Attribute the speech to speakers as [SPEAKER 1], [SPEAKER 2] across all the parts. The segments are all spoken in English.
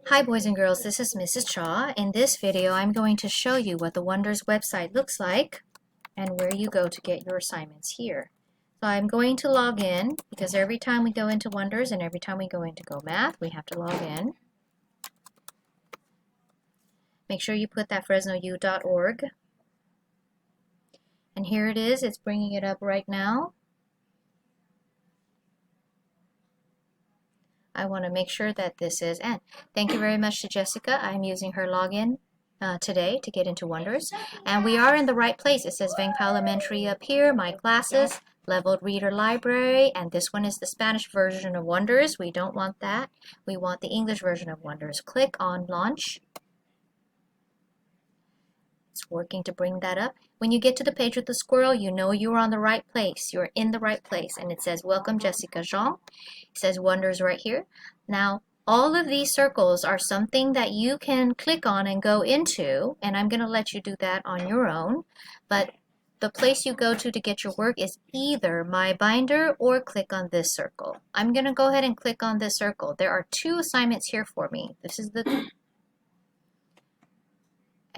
[SPEAKER 1] Hi boys and girls, this is Mrs. Cha. In this video, I'm going to show you what the Wonders website looks like and where you go to get your assignments here. So I'm going to log in because every time we go into Wonders and every time we go into Go Math, we have to log in. Make sure you put that fresnou.org. And here it is, it's bringing it up right now. I want to make sure that this is, and thank you very much to Jessica. I'm using her login today to get into Wonders. And we are in the right place. It says Vang Elementary up here, my classes, leveled reader library, and this one is the Spanish version of Wonders. We don't want that. We want the English version of Wonders. Click on launch. It's working to bring that up. When you get to the page with the squirrel, you know you're on the right place. You're in the right place. And it says, welcome Jessica Jean. It says Wonders right here. Now, all of these circles are something that you can click on and go into. And I'm going to let you do that on your own. But the place you go to get your work is either My Binder or click on this circle. I'm going to go ahead and click on this circle. There are two assignments here for me. This is the...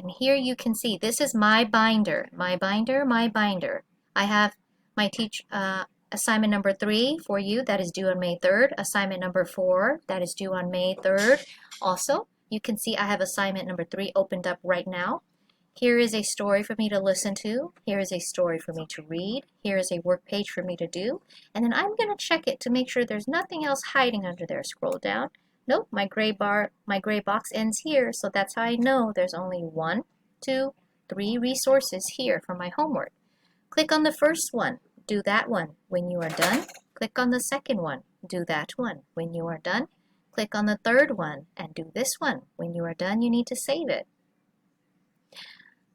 [SPEAKER 1] And here you can see, this is My Binder, My Binder, My Binder. I have my assignment number 3 for you that is due on May 3rd. Assignment number 4 that is due on May 3rd. Also, you can see I have assignment number 3 opened up right now. Here is a story for me to listen to. Here is a story for me to read. Here is a work page for me to do. And then I'm going to check it to make sure there's nothing else hiding under there. Scroll down. Nope, my gray box ends here, so that's how I know there's only 1, 2, 3 resources here for my homework. Click on the first one, do that one. When you are done, click on the second one, do that one. When you are done, click on the third one and do this one. When you are done, you need to save it.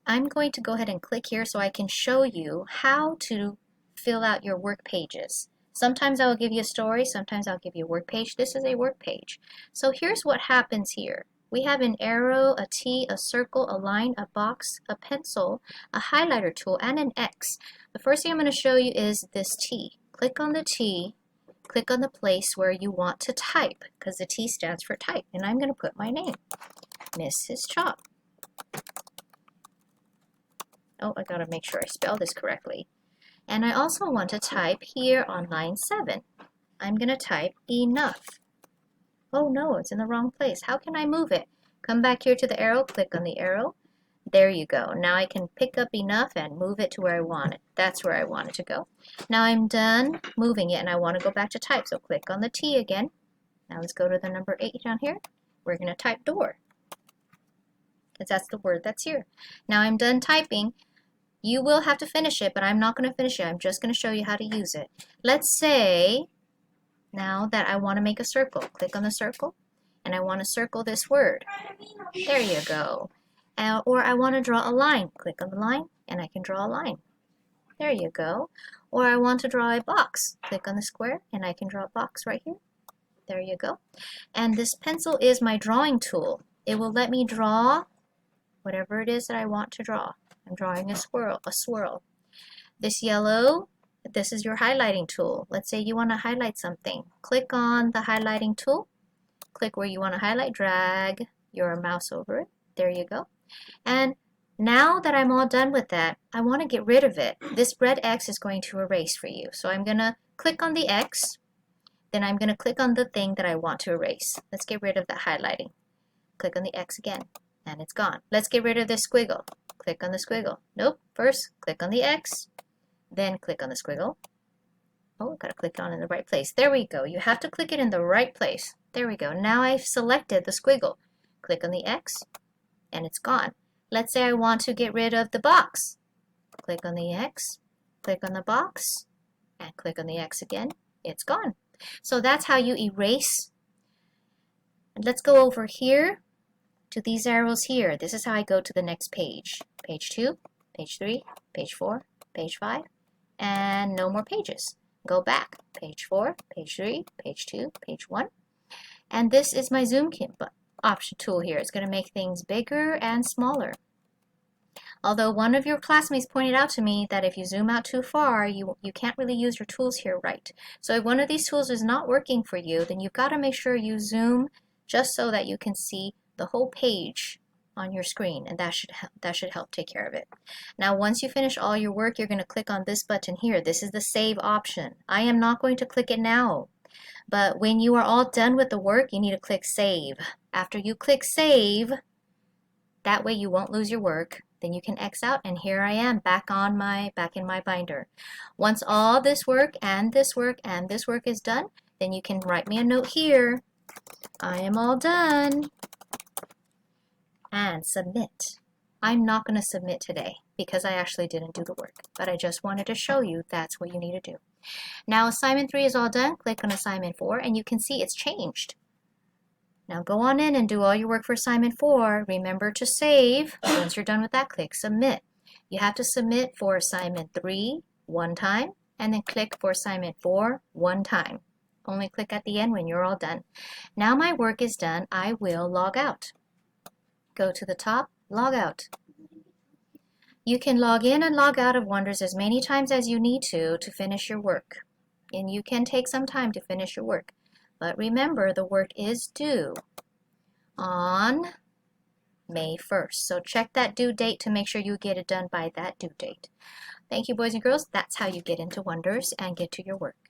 [SPEAKER 1] I'm going to go ahead and click here so I can show you how to fill out your work pages. Sometimes I will give you a story, sometimes I'll give you a work page. This is a work page. So here's what happens here. We have an arrow, a T, a circle, a line, a box, a pencil, a highlighter tool, and an X. The first thing I'm going to show you is this T. Click on the T, click on the place where you want to type, because the T stands for type. And I'm going to put my name, Mrs. Cha. Oh, I got to make sure I spell this correctly. And I also want to type here on line 7. I'm going to type enough. Oh no, it's in the wrong place. How can I move it? Come back here to the arrow, click on the arrow. There you go. Now I can pick up enough and move it to where I want it. That's where I want it to go. Now I'm done moving it and I want to go back to type. So click on the T again. Now let's go to the number 8 down here. We're going to type door, because that's the word that's here. Now I'm done typing. You will have to finish it, but I'm not going to finish it. I'm just going to show you how to use it. Let's say now that I want to make a circle. Click on the circle, and I want to circle this word. There you go. Or I want to draw a line. Click on the line, and I can draw a line. There you go. Or I want to draw a box. Click on the square, and I can draw a box right here. There you go. And this pencil is my drawing tool. It will let me draw whatever it is that I want to draw. I'm drawing a swirl. This yellow, this is your highlighting tool. Let's say you want to highlight something. Click on the highlighting tool. Click where you want to highlight. Drag your mouse over it. There you go. And now that I'm all done with that, I want to get rid of it. This red X is going to erase for you. So I'm going to click on the X. Then I'm going to click on the thing that I want to erase. Let's get rid of that highlighting. Click on the X again. And it's gone. Let's get rid of this squiggle. Click on the squiggle. Nope. First, click on the X. Then click on the squiggle. Oh, I've got to click on in the right place. There we go. You have to click it in the right place. There we go. Now I've selected the squiggle. Click on the X, and it's gone. Let's say I want to get rid of the box. Click on the X, click on the box, and click on the X again. It's gone. So that's how you erase. And let's go over here to these arrows here. This is how I go to the next page. Page 2, page 3, page 4, page 5, and no more pages. Go back. Page 4, page 3, page 2, page 1. And this is my zoom option tool here. It's going to make things bigger and smaller. Although one of your classmates pointed out to me that if you zoom out too far, you can't really use your tools here right. So if one of these tools is not working for you, then you've got to make sure you zoom just so that you can see the whole page on your screen, and that should help take care of it. Now once you finish all your work, you're going to click on this button here. This is the save option. I am not going to click it now, but when you are all done with the work, you need to click save. After you click save, that way you won't lose your work. Then you can X out, and here I am back in my binder. Once all this work and this work and this work is done, then you can write me a note here. I am all done. And submit. I'm not going to submit today because I actually didn't do the work, but I just wanted to show you that's what you need to do. Now assignment 3 is all done. Click on assignment 4 and you can see it's changed. Now go on in and do all your work for assignment 4. Remember to save. Once you're done with that, click submit. You have to submit for assignment 3 one time and then click for assignment 4 one time. Only click at the end when you're all done. Now my work is done. I will log out. Go to the top, log out. You can log in and log out of Wonders as many times as you need to finish your work. And you can take some time to finish your work. But remember, the work is due on May 1st. So check that due date to make sure you get it done by that due date. Thank you, boys and girls. That's how you get into Wonders and get to your work.